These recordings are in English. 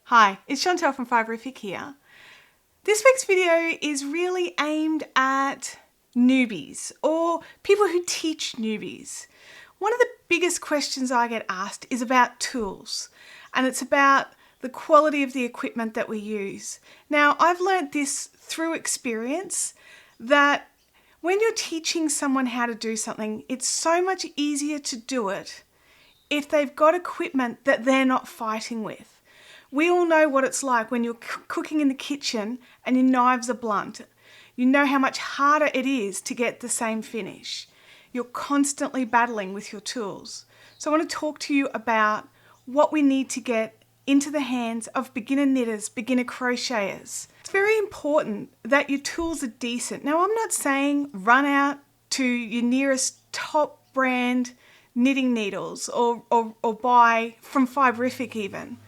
Hi, it's Chantel from Fiberific here. This week's video is really aimed at newbies or people who teach newbies. One of the biggest questions I get asked is about tools, and it's about the quality of the equipment that we use. Now, I've learnt this through experience that when you're teaching someone how to do something, it's so much easier to do it if they've got equipment that they're not fighting with. We all know what it's like when you're cooking in the kitchen and your knives are blunt. You know how much harder it is to get the same finish. You're constantly battling with your tools. So I want to talk to you about what we need to get into the hands of beginner knitters, beginner crocheters. It's very important that your tools are decent. Now, I'm not saying run out to your nearest top brand knitting needles or buy from Fiberific even.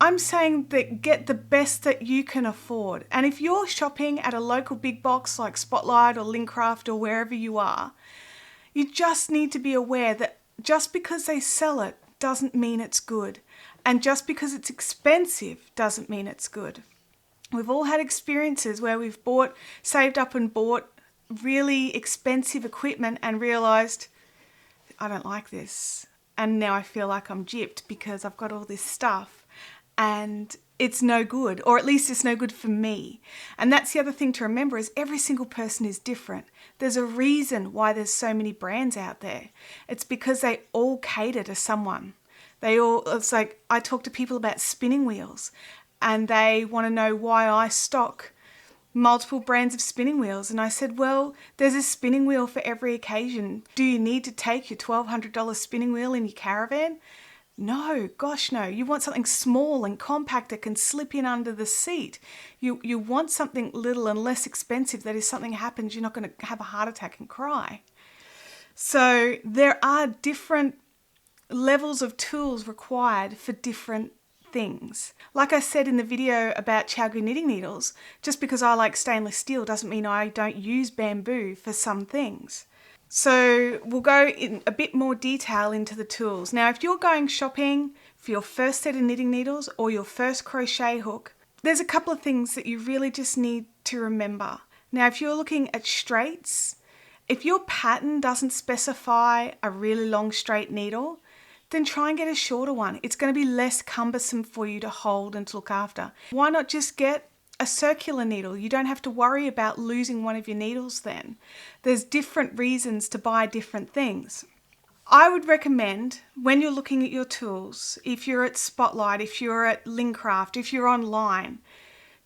I'm saying that get the best that you can afford. And if you're shopping at a local big box like Spotlight or Lincraft or wherever you are, you just need to be aware that just because they sell it doesn't mean it's good. And just because it's expensive doesn't mean it's good. We've all had experiences where we've saved up and bought really expensive equipment and realized, I don't like this. And now I feel like I'm gypped because I've got all this stuff and it's no good, or at least it's no good for me. And that's the other thing to remember is every single person is different. There's a reason why there's so many brands out there. It's because they all cater to someone. It's like I talk to people about spinning wheels and they want to know why I stock multiple brands of spinning wheels. And I said, well, there's a spinning wheel for every occasion. Do you need to take your $1,200 spinning wheel in your caravan? No, gosh no. You want something small and compact that can slip in under the seat. You want something little and less expensive that if something happens, you're not going to have a heart attack and cry. So there are different levels of tools required for different things. Like I said in the video about ChiaoGoo knitting needles, just because I like stainless steel doesn't mean I don't use bamboo for some things. So we'll go in a bit more detail into the tools. Now, if you're going shopping for your first set of knitting needles or your first crochet hook, there's a couple of things that you really just need to remember. Now, if you're looking at straights, if your pattern doesn't specify a really long straight needle, then try and get a shorter one. It's going to be less cumbersome for you to hold and to look after. Why not just get a circular needle? You don't have to worry about losing one of your needles then. There's different reasons to buy different things. I would recommend when you're looking at your tools, if you're at Spotlight, if you're at Lincraft, if you're online,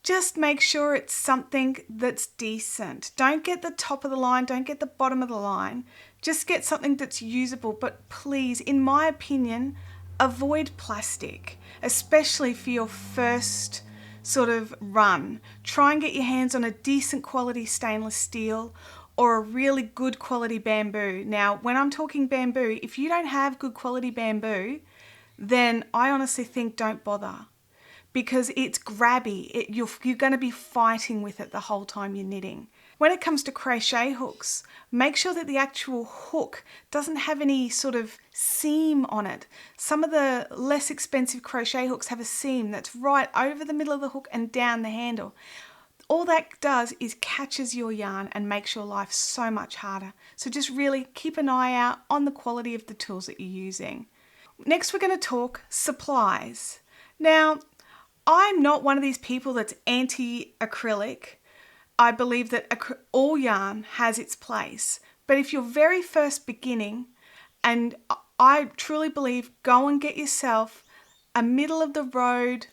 just make sure it's something that's decent. Don't get the top of the line, don't get the bottom of the line. Just get something that's usable, but please, in my opinion, avoid plastic, especially for your first sort of run. Try and get your hands on a decent quality stainless steel or a really good quality bamboo. Now, when I'm talking bamboo, if you don't have good quality bamboo, then I honestly think don't bother because it's grabby. You're going to be fighting with it the whole time you're knitting. When it comes to crochet hooks, make sure that the actual hook doesn't have any sort of seam on it. Some of the less expensive crochet hooks have a seam that's right over the middle of the hook and down the handle. All that does is catches your yarn and makes your life so much harder. So just really keep an eye out on the quality of the tools that you're using. Next, we're going to talk supplies. Now, I'm not one of these people that's anti-acrylic. I believe that all yarn has its place. But if you're very first beginning, and I truly believe, go and get yourself a middle of the road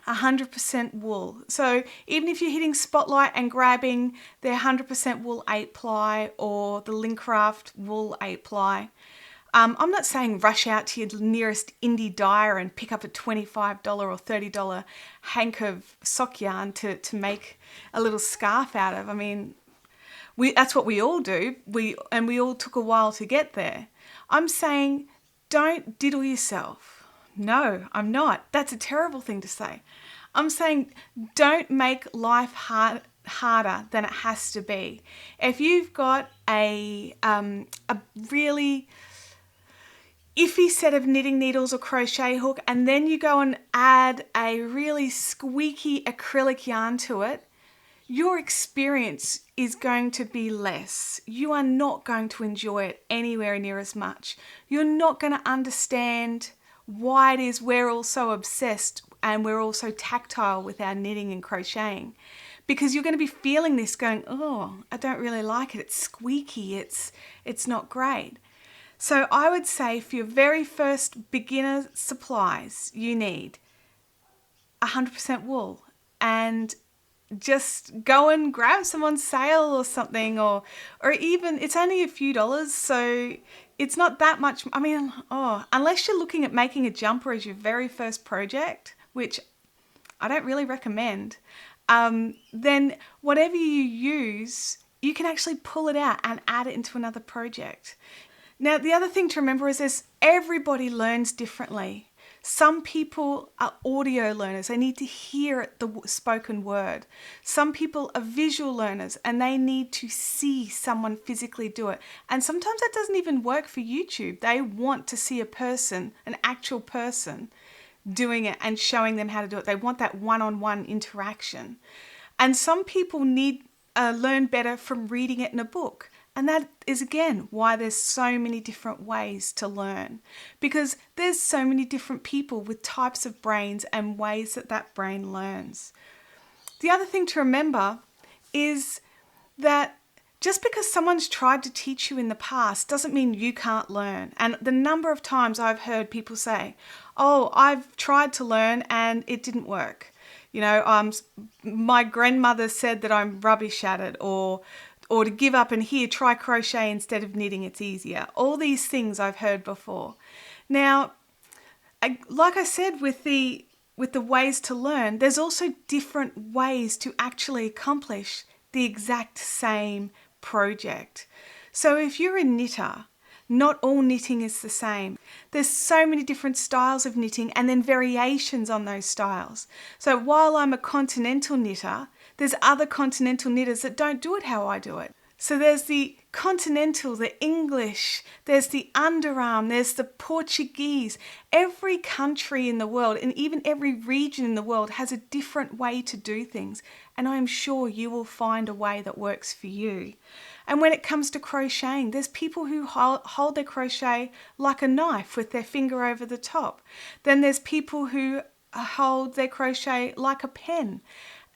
100% wool. So even if you're hitting Spotlight and grabbing their 100% wool 8-ply or the Lincraft wool 8-ply, I'm not saying rush out to your nearest indie dyer and pick up a $25 or $30 hank of sock yarn to make a little scarf out of. I mean, that's what we all do. We all took a while to get there. I'm saying don't diddle yourself. No, I'm not. That's a terrible thing to say. I'm saying don't make life harder than it has to be. If you've got a really iffy set of knitting needles or crochet hook, and then you go and add a really squeaky acrylic yarn to it, your experience is going to be less. You are not going to enjoy it anywhere near as much. You're not going to understand why it is we're all so obsessed and we're all so tactile with our knitting and crocheting, because you're going to be feeling this going, oh, I don't really like it. It's squeaky. It's not great. So I would say for your very first beginner supplies, you need 100% wool, and just go and grab some on sale or something, or even, it's only a few dollars, so it's not that much. I mean, unless you're looking at making a jumper as your very first project, which I don't really recommend, then whatever you use, you can actually pull it out and add it into another project. Now, the other thing to remember is everybody learns differently. Some people are audio learners. They need to hear the spoken word. Some people are visual learners and they need to see someone physically do it. And sometimes that doesn't even work for YouTube. They want to see a person, an actual person, doing it and showing them how to do it. They want that one-on-one interaction. And some people need learn better from reading it in a book. And that is, again, why there's so many different ways to learn, because there's so many different people with types of brains and ways that brain learns. The other thing to remember is that just because someone's tried to teach you in the past doesn't mean you can't learn. And the number of times I've heard people say, oh, I've tried to learn and it didn't work. You know, my grandmother said that I'm rubbish at it, or to give up and here, try crochet instead of knitting, it's easier. All these things I've heard before. Now, like I said with the ways to learn, there's also different ways to actually accomplish the exact same project. So if you're a knitter, not all knitting is the same. There's so many different styles of knitting and then variations on those styles. So while I'm a continental knitter, there's other continental knitters that don't do it how I do it. So there's the continental, the English, there's the underarm, there's the Portuguese. Every country in the world and even every region in the world has a different way to do things. And I'm sure you will find a way that works for you. And when it comes to crocheting, there's people who hold their crochet like a knife with their finger over the top. Then there's people who hold their crochet like a pen.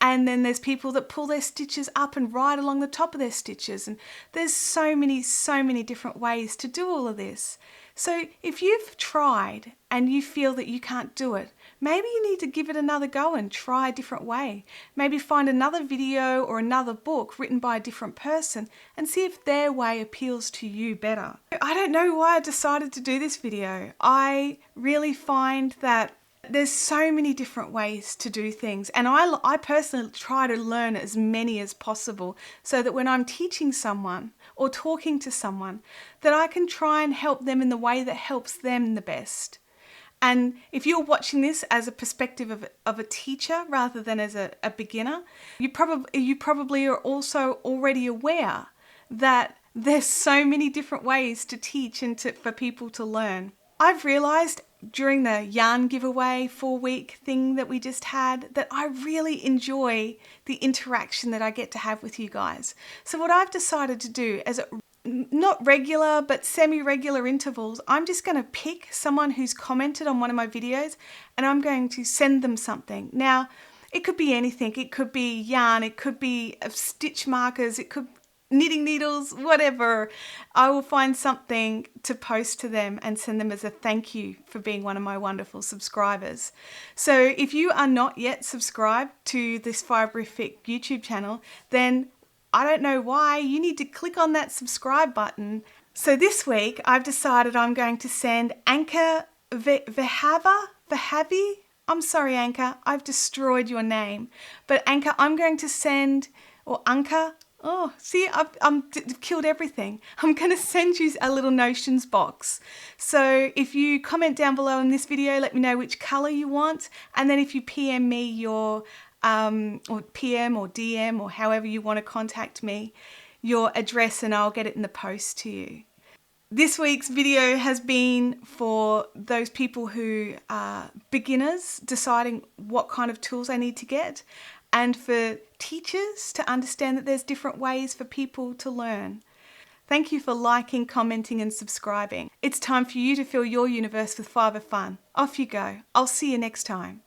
And then there's people that pull their stitches up and right along the top of their stitches. And there's so many different ways to do all of this. So if you've tried and you feel that you can't do it, maybe you need to give it another go and try a different way. Maybe find another video or another book written by a different person and see if their way appeals to you better. I don't know why I decided to do this video. I really find that there's so many different ways to do things, and I personally try to learn as many as possible so that when I'm teaching someone or talking to someone, that I can try and help them in the way that helps them the best. And if you're watching this as a perspective of a teacher rather than as a beginner, you probably are also already aware that there's so many different ways to teach and for people to learn. I've realised during the yarn giveaway 4-week thing that we just had that I really enjoy the interaction that I get to have with you guys. So what I've decided to do is not regular but semi-regular intervals, I'm just going to pick someone who's commented on one of my videos and I'm going to send them something. Now, it could be anything. It could be yarn, it could be stitch markers, it could knitting needles, whatever. I will find something to post to them and send them as a thank you for being one of my wonderful subscribers. So if you are not yet subscribed to this Fiberific YouTube channel, then I don't know why. You need to click on that subscribe button. So this week I've decided I'm going to send Anka Vahavi. I'm sorry, Anka, I've destroyed your name. But Anka, I'm going to send, or Anka, oh, see, I've killed everything. I'm going to send you a little notions box. So if you comment down below in this video, let me know which color you want. And then if you PM me your, or PM or DM or however you want to contact me, your address, and I'll get it in the post to you. This week's video has been for those people who are beginners deciding what kind of tools they need to get, and for teachers to understand that there's different ways for people to learn. Thank you for liking, commenting and subscribing. It's time for you to fill your universe with Fiverr fun. Off you go. I'll see you next time.